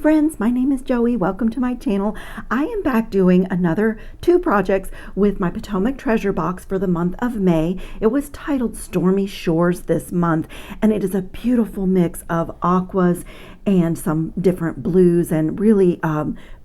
friends, my name is Joey. Welcome to my channel. I am back doing another 2 projects with my Potomac treasure box for the month of May. It was titled Stormy Shores this month, and it is a beautiful mix of aquas and some different blues and really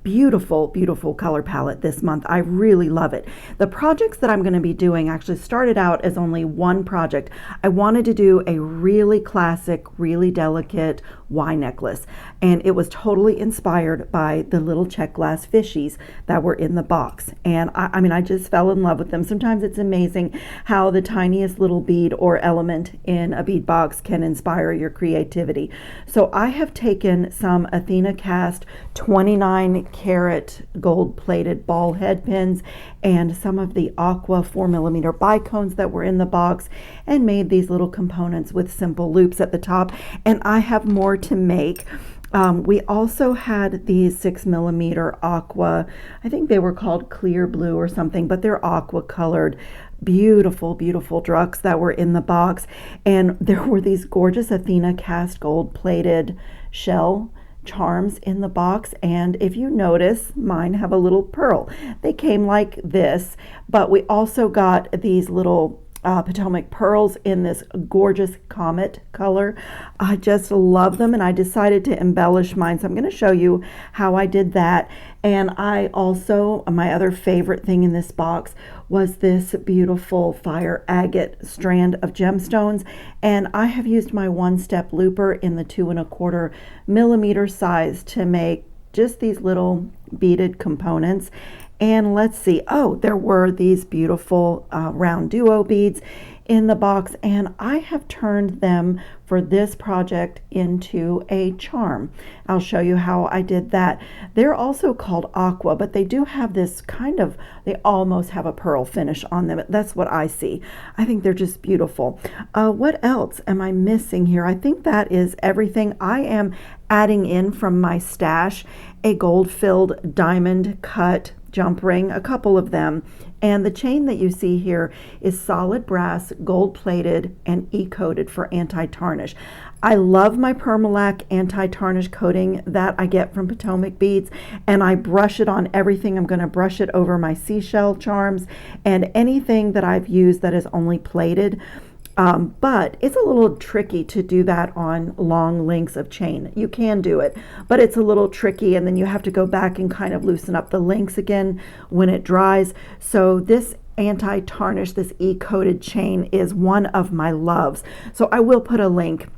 beautiful color palette this month. I really love it. The projects that I'm going to be doing actually started out as only one project. I wanted to do a really classic, really delicate Y necklace, and it was totally inspired by the little check glass fishies that were in the box. And I mean, I just fell in love with them. Sometimes it's amazing how the tiniest little bead or element in a bead box can inspire your creativity. So I have taken some Athena cast 29 karat gold plated ball head pins and some of the aqua 4mm bicones that were in the box and made these little components with simple loops at the top, and I have more to make. We also had these 6mm aqua, I think they were called clear blue or something, but they're aqua colored, beautiful drucks that were in the box. And there were these gorgeous Athena cast gold plated shell charms in the box, and if you notice, mine have a little pearl. They came like this, but we also got these little Potomac pearls in this gorgeous comet color. I just love them, and I decided to embellish mine, so I'm going to show you how I did that. And I also, my other favorite thing in this box was this beautiful fire agate strand of gemstones, and I have used my one-step looper in the 2¼ size to make just these little beaded components. And let's see, oh, there were these beautiful round duo beads in the box, and I have turned them for this project into a charm. I'll show you how I did that. They're also called aqua, but they do have this kind of, they almost have a pearl finish on them. That's what I see. I think they're just beautiful. What else am I missing here? I think that is everything. I am adding in from my stash a gold-filled diamond cut jump ring, a couple of them, and the chain that you see here is solid brass, gold plated, and e-coated for anti-tarnish. I love my Permalac anti-tarnish coating that I get from Potomac Beads, and I brush it on everything. I'm going to brush it over my seashell charms and anything that I've used that is only plated. But it's a little tricky to do that on long lengths of chain. You can do it, but it's a little tricky, and then you have to go back and kind of loosen up the links again when it dries. So this anti-tarnish, this e-coated chain is one of my loves. So I will put a link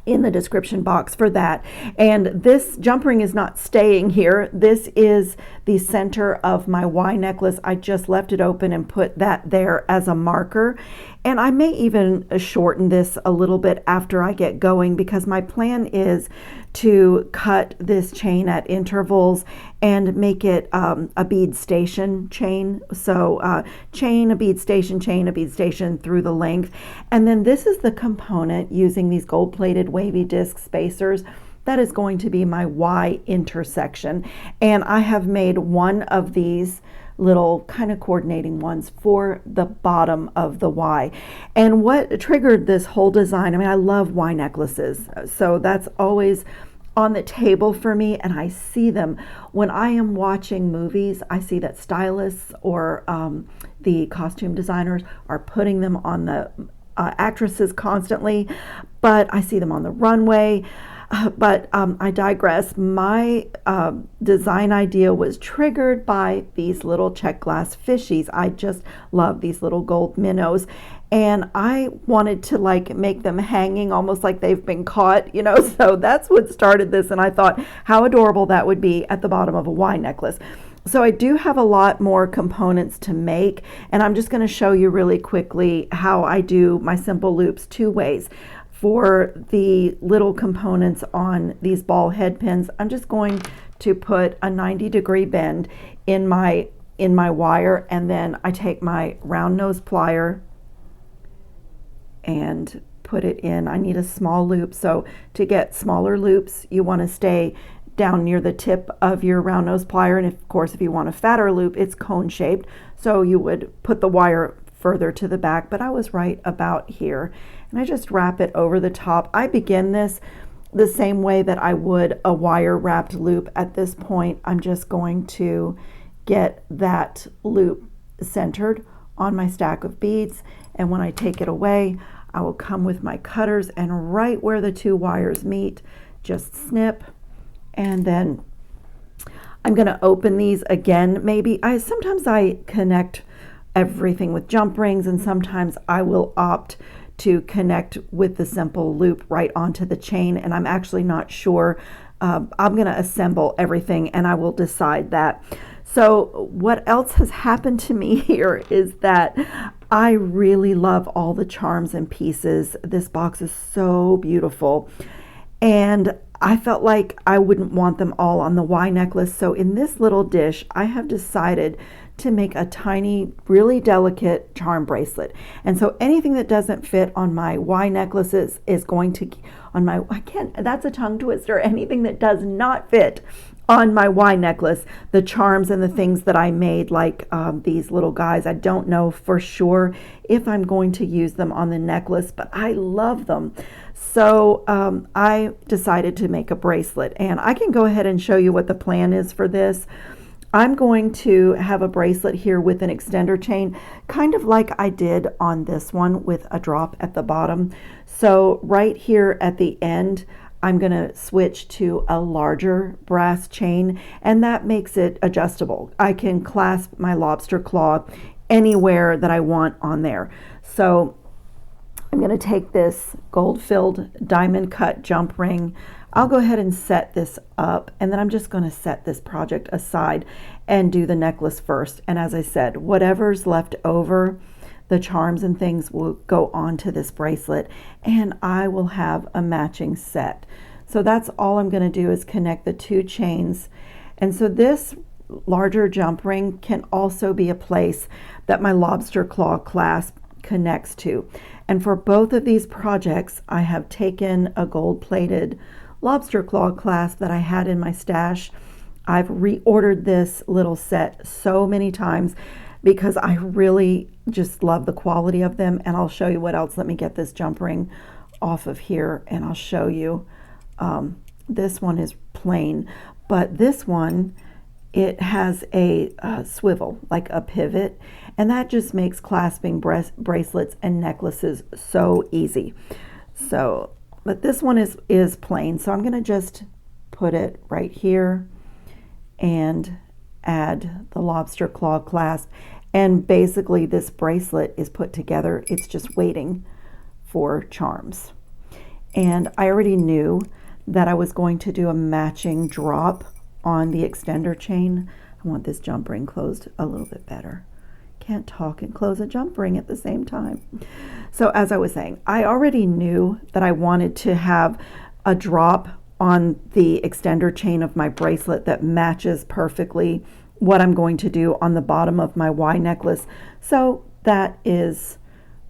in the description box for that. And this jump ring is not staying here. This is the center of my Y necklace. I just left it open and put that there as a marker. And I may even shorten this a little bit after I get going, because my plan is to cut this chain at intervals and make it a bead station chain. So chain, a bead station, chain, a bead station through the length. And then this is the component using these gold plated wavy disc spacers that is going to be my Y intersection. And I have made one of these little kind of coordinating ones for the bottom of the Y. And what triggered this whole design, I mean, I love Y necklaces, so that's always on the table for me, and I see them when I am watching movies. I see that stylists or the costume designers are putting them on the actresses constantly, but I see them on the runway. But I digress. My design idea was triggered by these little check glass fishies. I just love these little gold minnows, and I wanted to like make them hanging almost like they've been caught, you know, so that's what started this, and I thought how adorable that would be at the bottom of a Y necklace. So I do have a lot more components to make, and I'm just going to show you really quickly how I do my simple loops 2 ways. For the little components on these ball head pins, I'm just going to put a 90-degree bend in my wire, and then I take my round nose plier and put it in. I need a small loop, so to get smaller loops, you want to stay down near the tip of your round nose plier, and of course if you want a fatter loop, it's cone shaped, so you would put the wire further to the back, but I was right about here. And I just wrap it over the top. I begin this the same way that I would a wire wrapped loop. At this point, I'm just going to get that loop centered on my stack of beads, and when I take it away, I will come with my cutters and right where the two wires meet, just snip, and then I'm going to open these again. Maybe sometimes I connect everything with jump rings, and sometimes I will opt to connect with the simple loop right onto the chain, and I'm actually not sure. I'm going to assemble everything and I will decide that. So what else has happened to me here is that I really love all the charms and pieces. This box is so beautiful, and I felt like I wouldn't want them all on the Y necklace. So in this little dish, I have decided to make a tiny, really delicate charm bracelet. And so anything that doesn't fit on my Y necklaces is going to, on my, that's a tongue twister, anything that does not fit on my Y necklace, the charms and the things that I made, like these little guys, I don't know for sure if I'm going to use them on the necklace, but I love them. So I decided to make a bracelet, and I can go ahead and show you what the plan is for this. I'm going to have a bracelet here with an extender chain, kind of like I did on this one with a drop at the bottom. So right here at the end, I'm going to switch to a larger brass chain, and that makes it adjustable. I can clasp my lobster claw anywhere that I want on there. So I'm going to take this gold-filled diamond cut jump ring. I'll go ahead and set this up, and then I'm just going to set this project aside and do the necklace first. And as I said, whatever's left over, the charms and things will go onto this bracelet, and I will have a matching set. So that's all I'm going to do is connect the two chains. And so this larger jump ring can also be a place that my lobster claw clasp connects to. And for both of these projects, I have taken a gold-plated lobster claw clasp that I had in my stash. I've reordered this little set so many times because I really just love the quality of them, and I'll show you what else. Let me get this jump ring off of here and I'll show you. This one is plain, but this one, it has a swivel, like a pivot, and that just makes clasping bracelets and necklaces so easy. So, but this one is plain, so I'm going to just put it right here and add the lobster claw clasp, and basically this bracelet is put together. It's just waiting for charms. And I already knew that I was going to do a matching drop on the extender chain. I want this jump ring closed a little bit better. Can't talk and close a jump ring at the same time. So as I was saying, I already knew that I wanted to have a drop on the extender chain of my bracelet that matches perfectly what I'm going to do on the bottom of my Y necklace. So that is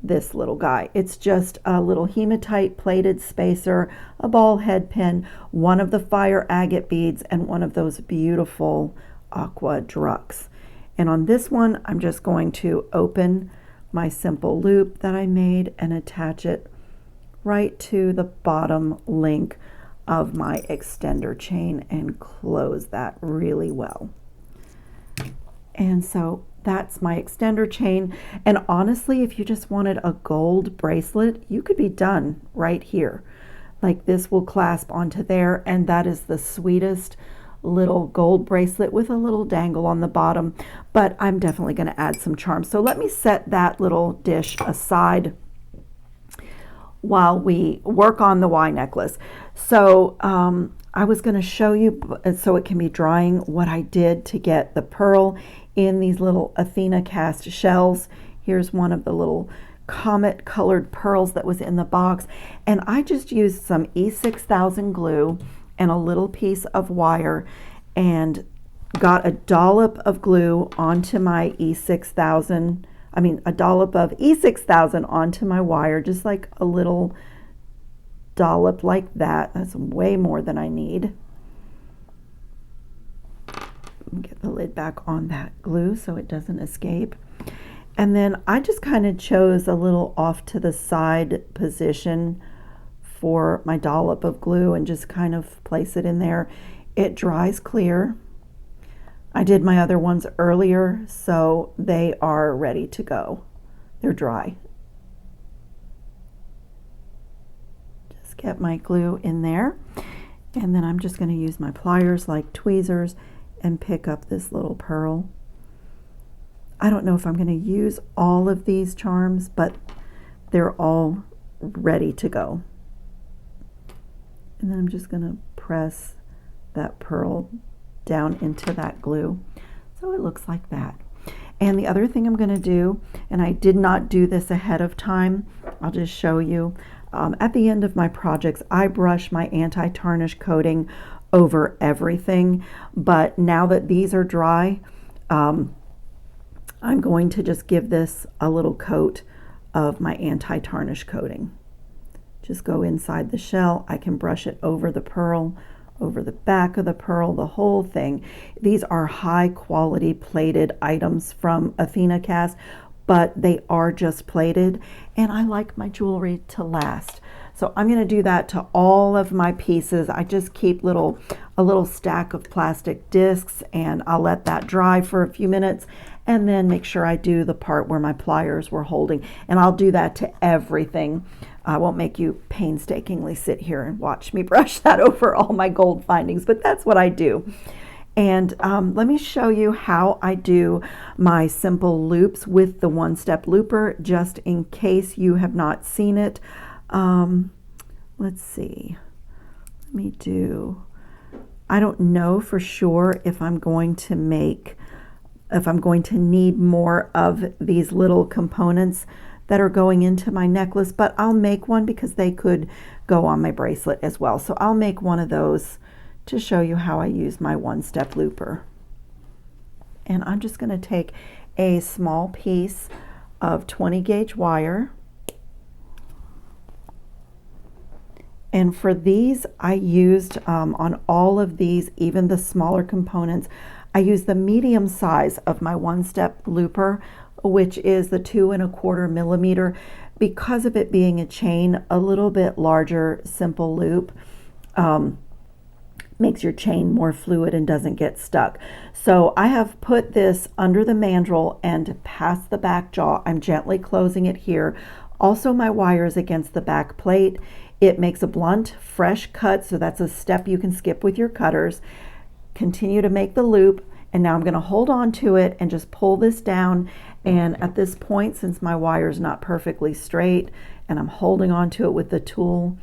this little guy. It's just a little hematite plated spacer, a ball head pin, one of the fire agate beads, and one of those beautiful aqua drucks. And on this one, I'm just going to open my simple loop that I made and attach it right to the bottom link of my extender chain and close that really well. And so that's my extender chain. And honestly, if you just wanted a gold bracelet, you could be done right here. Like this will clasp onto there, and that is the sweetest little gold bracelet with a little dangle on the bottom. But I'm definitely going to add some charms. So let me set that little dish aside while we work on the Y necklace. So I was going to show you, so it can be drying, what I did to get the pearl in these little Athena cast shells. Here's one of the little comet colored pearls that was in the box, and I just used some E6000 glue and a little piece of wire and got a dollop of glue onto my E6000, a dollop of E6000 onto my wire, just like a little dollop like that. That's way more than I need. Get the lid back on that glue so it doesn't escape. And then I just kind of chose a little off to the side position for my dollop of glue and just kind of place it in there. It dries clear. I did my other ones earlier, so they are ready to go. They're dry. Just get my glue in there, and then I'm just going to use my pliers like tweezers and pick up this little pearl. I don't know if I'm going to use all of these charms, but they're all ready to go. And then I'm just going to press that pearl down into that glue. So it looks like that. And the other thing I'm going to do, and I did not do this ahead of time, I'll just show you. At the end of my projects, I brush my anti-tarnish coating over everything. But now that these are dry, I'm going to just give this a little coat of my anti-tarnish coating. Just go inside the shell. I can brush it over the pearl, over the back of the pearl, the whole thing. These are high quality plated items from Athena Cast, but they are just plated, and I like my jewelry to last. So I'm going to do that to all of my pieces. I just keep a little stack of plastic discs, and I'll let that dry for a few minutes and then make sure I do the part where my pliers were holding. And I'll do that to everything. I won't make you painstakingly sit here and watch me brush that over all my gold findings, but that's what I do. And let me show you how I do my simple loops with the one-step looper, just in case you have not seen it. Let's see. Let me do, I don't know for sure if I'm going to need more of these little components that are going into my necklace, but I'll make one because they could go on my bracelet as well. So I'll make one of those to show you how I use my one-step looper. And I'm just going to take a small piece of 20 gauge wire. And for these, I used on all of these, even the smaller components, I used the medium size of my one-step looper, which is the 2¼ millimeter. Because of it being a chain, a little bit larger simple loop makes your chain more fluid and doesn't get stuck. So I have put this under the mandrel and past the back jaw. I'm gently closing it here. Also, my wire is against the back plate. It makes a blunt, fresh cut, so that's a step you can skip with your cutters. Continue to make the loop, and now I'm going to hold on to it and just pull this down. And at this point, since my wire is not perfectly straight and I'm holding on to it with the tool,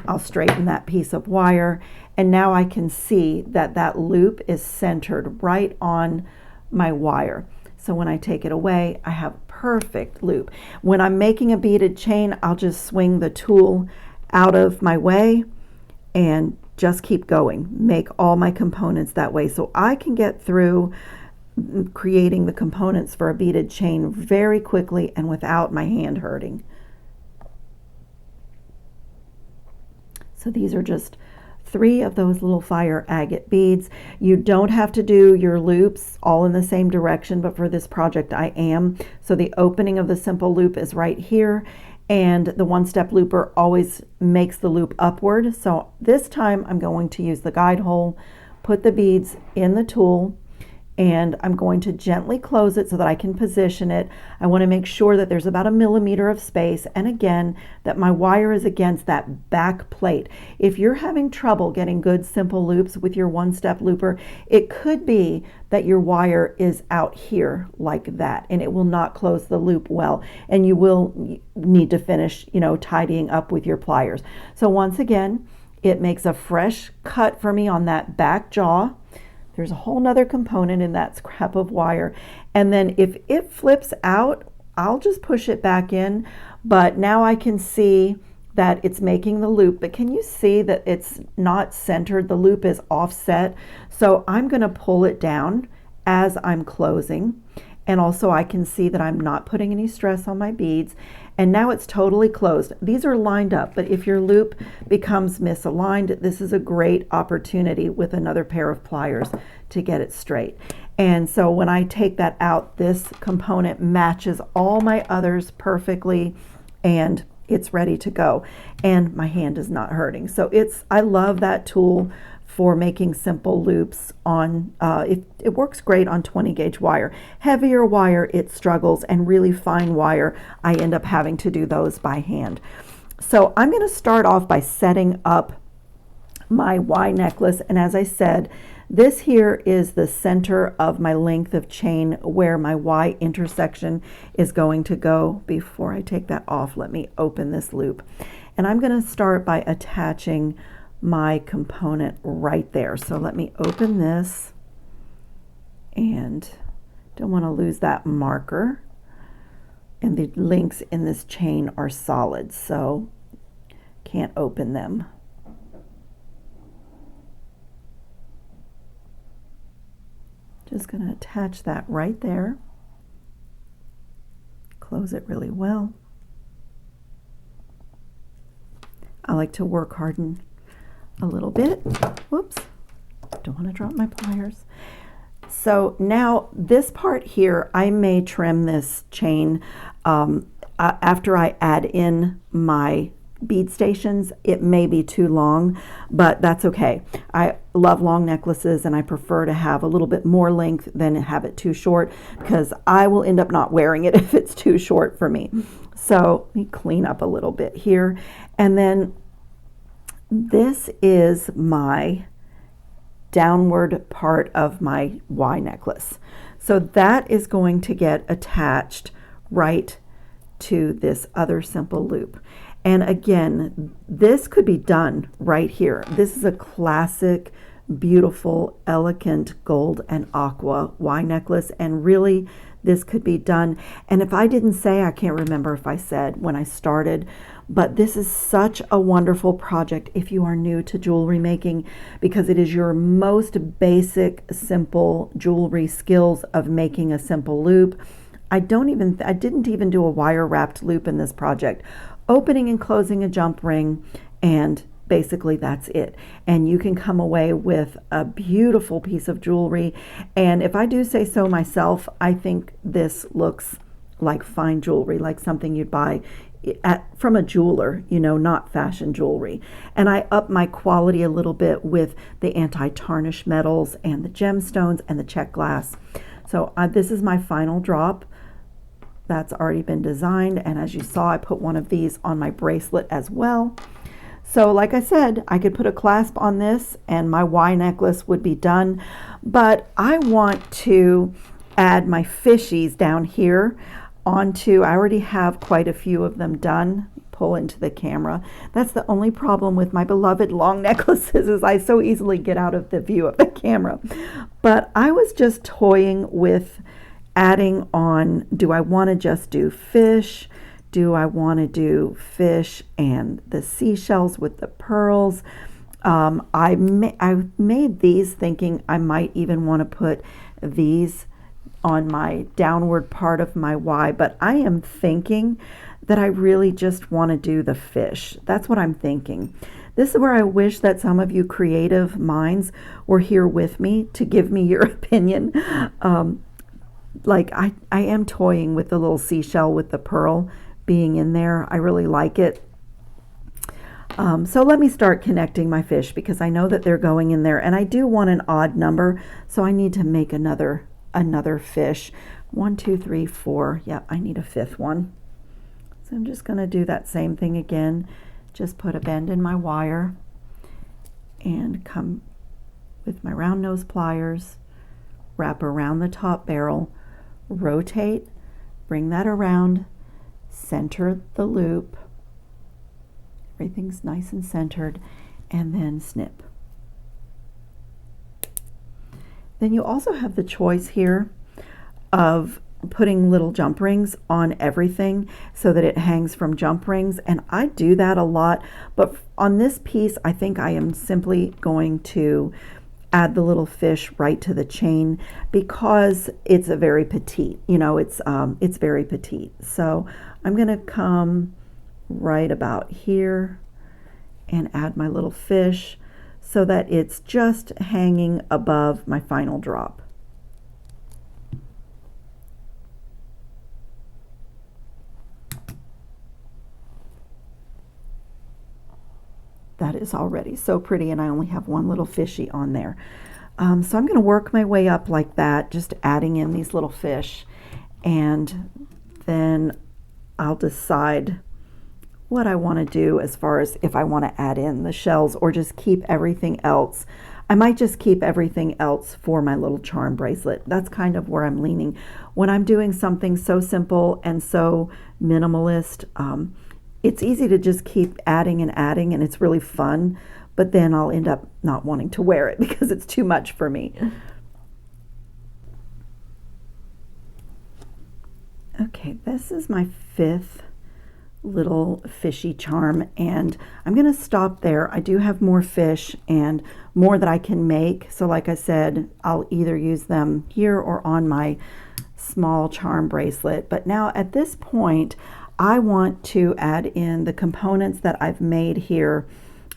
I'll straighten that piece of wire. And now I can see that that loop is centered right on my wire. So when I take it away, I have perfect loop. When I'm making a beaded chain, I'll just swing the tool out of my way and just keep going. Make all my components that way, so I can get through creating the components for a beaded chain very quickly and without my hand hurting. So these are just 3 of those little fire agate beads. You don't have to do your loops all in the same direction, but for this project I am. So the opening of the simple loop is right here, and the one-step looper always makes the loop upward. So this time I'm going to use the guide hole, put the beads in the tool, and I'm going to gently close it so that I can position it. I want to make sure that there's about 1 millimeter of space, and again, that my wire is against that back plate. If you're having trouble getting good simple loops with your one-step looper, it could be that your wire is out here like that, and it will not close the loop well, and you will need to finish, tidying up with your pliers. So once again, it makes a fresh cut for me on that back jaw. There's a whole nother component in that scrap of wire. And then if it flips out, I'll just push it back in. But now I can see that it's making the loop. But can you see that it's not centered? The loop is offset. So I'm going to pull it down as I'm closing. And also I can see that I'm not putting any stress on my beads. And now it's totally closed. These are lined up, but if your loop becomes misaligned, this is a great opportunity with another pair of pliers to get it straight. And so when I take that out, this component matches all my others perfectly, and it's ready to go, and my hand is not hurting. So I love that tool for making simple loops on, it works great on 20 gauge wire. Heavier wire, it struggles, and really fine wire, I end up having to do those by hand. So I'm going to start off by setting up my Y necklace, and as I said, this here is the center of my length of chain where my Y intersection is going to go. Before I take that off, let me open this loop, and I'm going to start by attaching my component right there. So let me open this, and don't want to lose that marker, and the links in this chain are solid, so can't open them. Just going to attach that right there, close it really well. I like to work harden a little bit. Whoops, don't want to drop my pliers. So now this part here, I may trim this chain after I add in my bead stations. It may be too long, but that's okay. I love long necklaces, and I prefer to have a little bit more length than have it too short, because I will end up not wearing it if it's too short for me. So let me clean up a little bit here, and then this is my downward part of my Y necklace. So that is going to get attached right to this other simple loop. And again, this could be done right here. This is a classic, beautiful, elegant gold and aqua Y necklace, and really this could be done. And if I didn't say, I can't remember if I said when I started, but this is such a wonderful project if you are new to jewelry making, because it is your most basic, simple jewelry skills of making a simple loop. I didn't even do a wire wrapped loop in this project. Opening and closing a jump ring, and basically that's it. And you can come away with a beautiful piece of jewelry. And if I do say so myself, I think this looks like fine jewelry, like something you'd buy from a jeweler, you know, not fashion jewelry. And I up my quality a little bit with the anti-tarnish metals and the gemstones and the check glass. So this is my final drop. That's already been designed, and as you saw, I put one of these on my bracelet as well. So like I said, I could put a clasp on this and my Y necklace would be done, but I want to add my fishies down here onto, I already have quite a few of them done. Pull into the camera. That's the only problem with my beloved long necklaces, is I so easily get out of the view of the camera. But I was just toying with adding on, do I want to just do fish? Do I want to do fish and the seashells with the pearls? I made these thinking I might even want to put these on my downward part of my Y, but I am thinking that I really just want to do the fish. That's what I'm thinking. This is where I wish that some of you creative minds were here with me to give me your opinion. Like I am toying with the little seashell with the pearl being in there. I really like it. So let me start connecting my fish, because I know that they're going in there, and I do want an odd number, so I need to make another fish. 1, 2, 3, 4. Yeah, I need a fifth one. So I'm just going to do that same thing again. Just put a bend in my wire and come with my round nose pliers, wrap around the top barrel, rotate, bring that around, center the loop, everything's nice and centered, and then snip. Then you also have the choice here of putting little jump rings on everything so that it hangs from jump rings, and I do that a lot, but on this piece I think I am simply going to add the little fish right to the chain, because it's a very petite, you know, it's very petite. So I'm going to come right about here and add my little fish so that it's just hanging above my final drop. that is already so pretty, and I only have one little fishy on there. So I'm going to work my way up like that, just adding in these little fish, and then I'll decide what I want to do as far as if I want to add in the shells or just keep everything else. I might just keep everything else for my little charm bracelet. That's kind of where I'm leaning. When I'm doing something so simple and so minimalist, it's easy to just keep adding and it's really fun, but then I'll end up not wanting to wear it because it's too much for me. Okay, this is my 5th little fishy charm, and I'm going to stop there. I do have more fish and more that I can make, so like I said, I'll either use them here or on my small charm bracelet. But now at this point, I want to add in the components that I've made here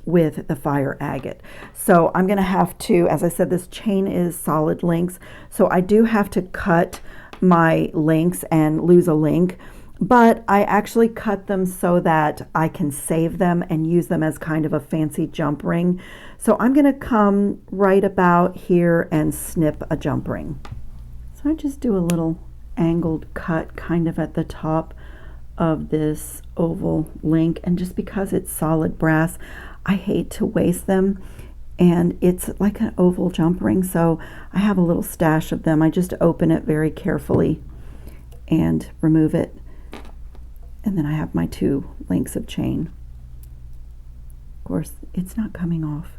with the fire agate. So I'm going to have to, as I said, this chain is solid links, so I do have to cut my links and lose a link, but I actually cut them so that I can save them and use them as kind of a fancy jump ring. So I'm going to come right about here and snip a jump ring. So I just do a little angled cut kind of at the top of this oval link, and just because it's solid brass, I hate to waste them, and it's like an oval jump ring, so I have a little stash of them. I just open it very carefully and remove it, and then I have my 2 links of chain. Of course, it's not coming off.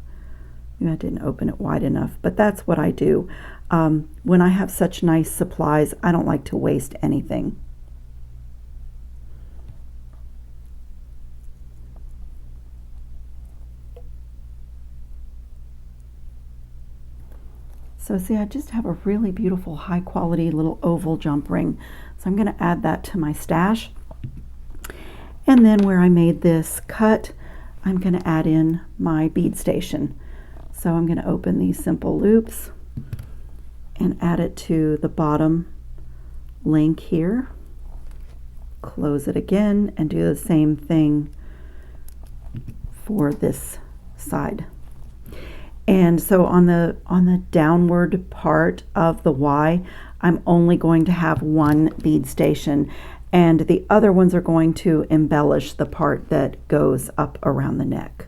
Maybe I didn't open it wide enough, but that's what I do. When I have such nice supplies, I don't like to waste anything. So see, I just have a really beautiful high quality little oval jump ring. So I'm going to add that to my stash. And then where I made this cut, I'm going to add in my bead station. So I'm going to open these simple loops and add it to the bottom link here. Close it again and do the same thing for this side. And so on the downward part of the Y, I'm only going to have 1 bead station, and the other ones are going to embellish the part that goes up around the neck.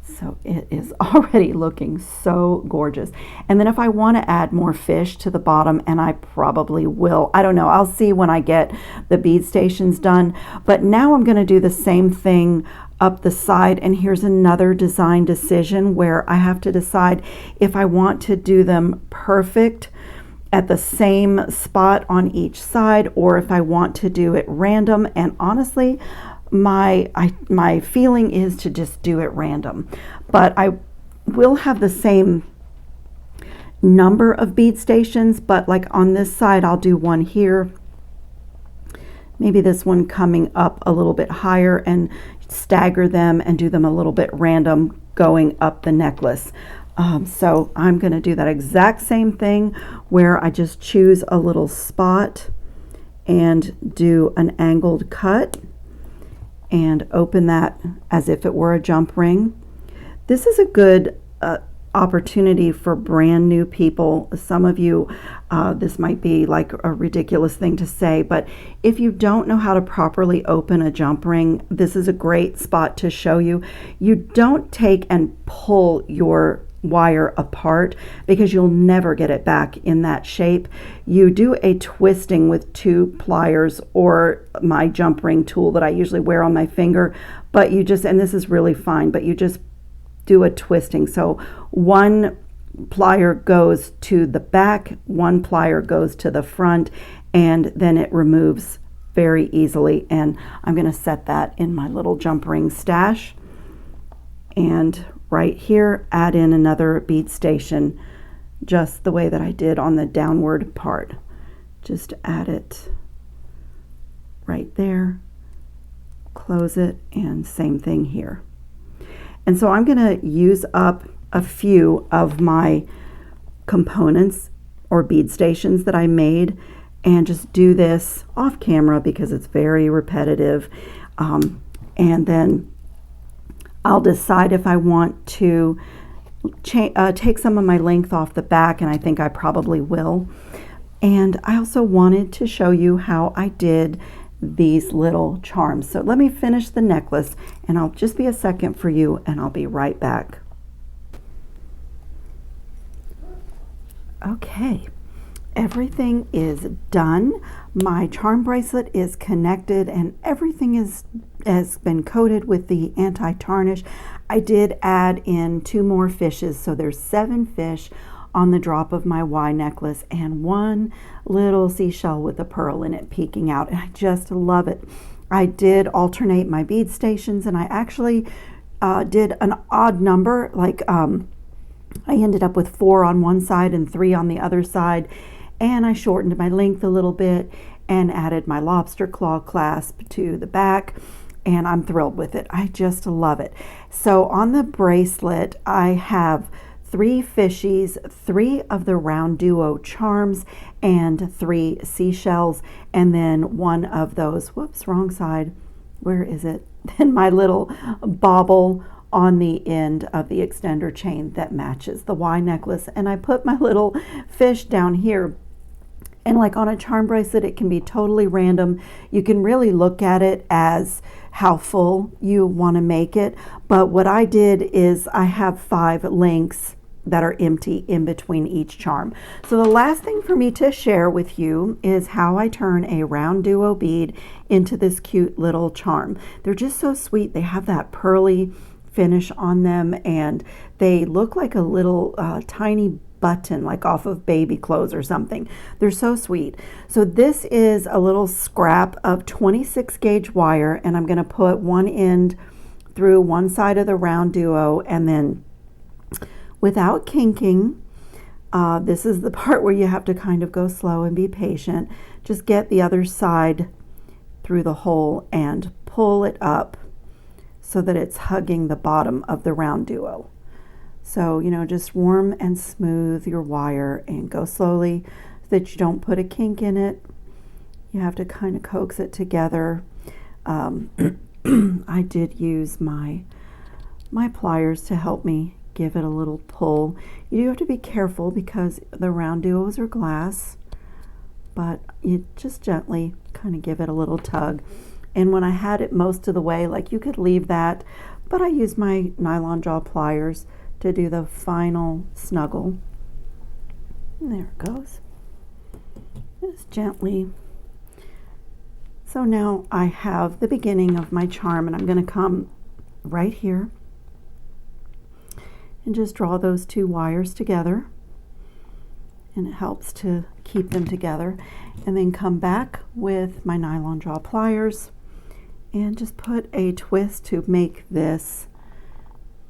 So it is already looking so gorgeous. And then if I want to add more fish to the bottom, and I probably will, I don't know, I'll see when I get the bead stations done. But now I'm going to do the same thing up the side, and here's another design decision where I have to decide if I want to do them perfect at the same spot on each side, or if I want to do it random. And honestly, my feeling is to just do it random, but I will have the same number of bead stations, but like on this side I'll do 1 here, maybe this one coming up a little bit higher, and stagger them and do them a little bit random going up the necklace. So I'm going to do that exact same thing where I just choose a little spot and do an angled cut and open that as if it were a jump ring. This is a good opportunity for brand new people. Some of you, this might be like a ridiculous thing to say, but if you don't know how to properly open a jump ring, this is a great spot to show you. You don't take and pull your wire apart because you'll never get it back in that shape. You do a twisting with 2 pliers or my jump ring tool that I usually wear on my finger, but you just, and this is really fine, but you just do a twisting. So 1 plier goes to the back, 1 plier goes to the front, and then it removes very easily. And I'm going to set that in my little jump ring stash. And right here, add in another bead station, just the way that I did on the downward part. Just add it right there, close it, and same thing here. And so I'm going to use up a few of my components or bead stations that I made and just do this off camera because it's very repetitive. and then I'll decide if I want to take some of my length off the back, and I think I probably will. And I also wanted to show you how I did these little charms. So let me finish the necklace, and I'll just be a second for you, and I'll be right back. Okay, everything is done. My charm bracelet is connected, and everything has been coated with the anti-tarnish. I did add in 2 more fishes, so there's 7 fish on the drop of my Y necklace, and 1 little seashell with a pearl in it peeking out, and I just love it. I did alternate my bead stations, and I actually did an odd number, like I ended up with 4 on one side and 3 on the other side, and I shortened my length a little bit and added my lobster claw clasp to the back, and I'm thrilled with it. I just love it. So on the bracelet, I have 3 fishies, 3 of the round duo charms, and 3 seashells, and then 1 of those, whoops, wrong side, where is it? Then my little bauble on the end of the extender chain that matches the Y necklace. And I put my little fish down here. And like on a charm bracelet, it can be totally random. You can really look at it as how full you want to make it. But what I did is I have 5 links that are empty in between each charm. So the last thing for me to share with you is how I turn a round duo bead into this cute little charm. They're just so sweet. They have that pearly finish on them, and they look like a little tiny button, like off of baby clothes or something. They're so sweet. So this is a little scrap of 26 gauge wire, and I'm going to put one end through one side of the round duo, and then without kinking, this is the part where you have to kind of go slow and be patient. Just get the other side through the hole and pull it up so that it's hugging the bottom of the round duo. So, you know, just warm and smooth your wire and go slowly so that you don't put a kink in it. You have to kind of coax it together. I did use my pliers to help me give it a little pull. You do have to be careful because the round duos are glass, but you just gently kind of give it a little tug. And when I had it most of the way, like, you could leave that, but I used my nylon jaw pliers to do the final snuggle. And there it goes. Just gently. So now I have the beginning of my charm, and I'm going to come right here and just draw those 2 wires together, and it helps to keep them together. And then come back with my nylon jaw pliers and just put a twist to make this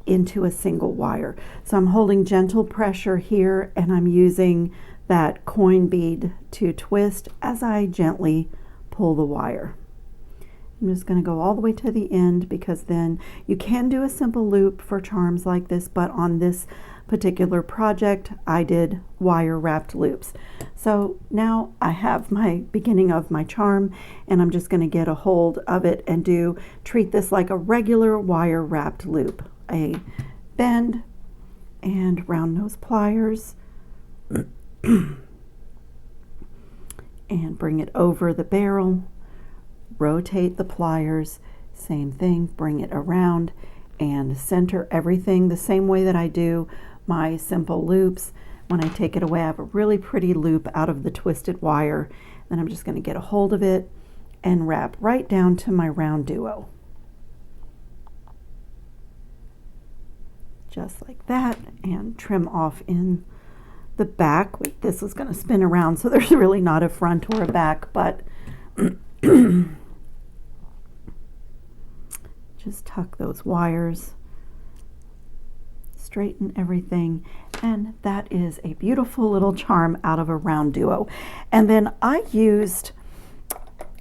into a single wire. So I'm holding gentle pressure here, and I'm using that coin bead to twist as I gently pull the wire. I'm just going to go all the way to the end, because then you can do a simple loop for charms like this, but on this particular project I did wire wrapped loops. So now I have my beginning of my charm, and I'm just going to get a hold of it and treat this like a regular wire wrapped loop. A bend and round nose pliers and bring it over the barrel, rotate the pliers, same thing, bring it around and center everything the same way that I do my simple loops. When I take it away, I have a really pretty loop out of the twisted wire. Then I'm just going to get a hold of it and wrap right down to my round duo. Just like that, and trim off in the back. This is going to spin around, so there's really not a front or a back, but just tuck those wires, straighten everything, and that is a beautiful little charm out of a round duo. And then I used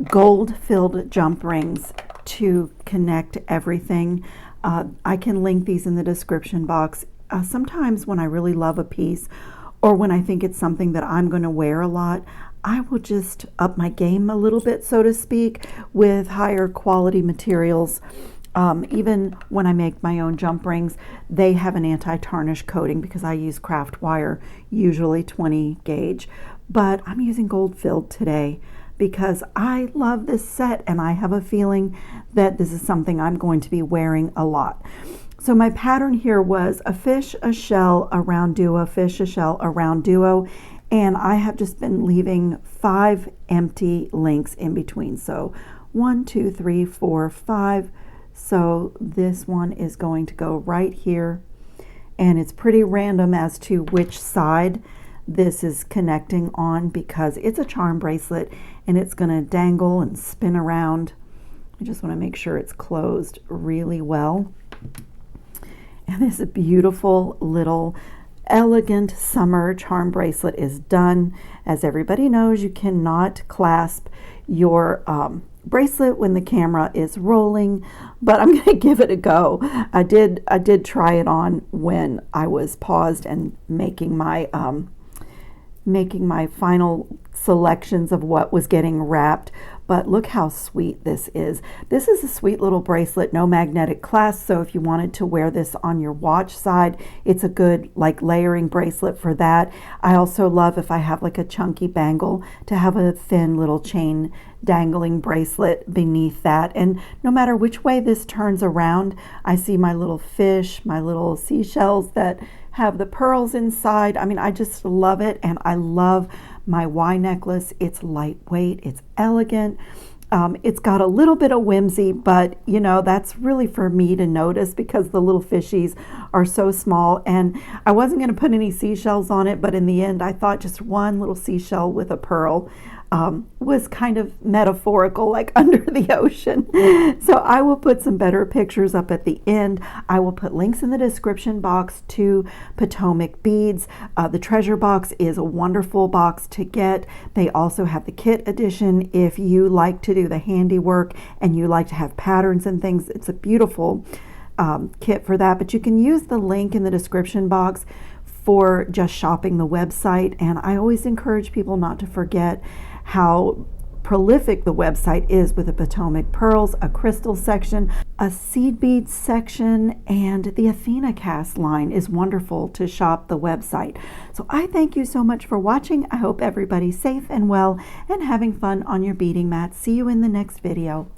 gold filled jump rings to connect everything. I can link these in the description box. Sometimes when I really love a piece, or when I think it's something that I'm going to wear a lot, I will just up my game a little bit, so to speak, with higher quality materials. Even when I make my own jump rings, they have an anti-tarnish coating because I use craft wire, usually 20 gauge. But I'm using gold filled today because I love this set and I have a feeling that this is something I'm going to be wearing a lot. So my pattern here was a fish, a shell, a round duo, fish, a shell, a round duo, and I have just been leaving 5 empty links in between. So 1, 2, 3, 4, 5. So this one is going to go right here, and it's pretty random as to which side this is connecting on because it's a charm bracelet and it's going to dangle and spin around. I just want to make sure it's closed really well. And this beautiful little elegant summer charm bracelet is done. As everybody knows, you cannot clasp your bracelet when the camera is rolling, but I'm going to give it a go. I did try it on when I was paused and making my final selections of what was getting wrapped. But look how sweet this is. This is a sweet little bracelet, no magnetic clasp, so if you wanted to wear this on your watch side, it's a good like layering bracelet for that. I also love, if I have like a chunky bangle, to have a thin little chain dangling bracelet beneath that. And no matter which way this turns around, I see my little fish, my little seashells that have the pearls inside. I mean, I just love it, and I love my Y necklace. It's lightweight, it's elegant. It's got a little bit of whimsy, but you know, that's really for me to notice because the little fishies are so small, and I wasn't going to put any seashells on it, but in the end I thought just one little seashell with a pearl was kind of metaphorical, like under the ocean. So I will put some better pictures up at the end. I will put links in the description box to Potomac beads. The treasure box is a wonderful box to get. They also have the kit edition if you like to do the handiwork and you like to have patterns and things. It's a beautiful kit for that, but you can use the link in the description box for just shopping the website. And I always encourage people not to forget how prolific the website is with the Potomac pearls, a crystal section, a seed beads section, and the Athena cast line is wonderful to shop the website. So I thank you so much for watching. I hope everybody's safe and well and having fun on your beading mat. See you in the next video.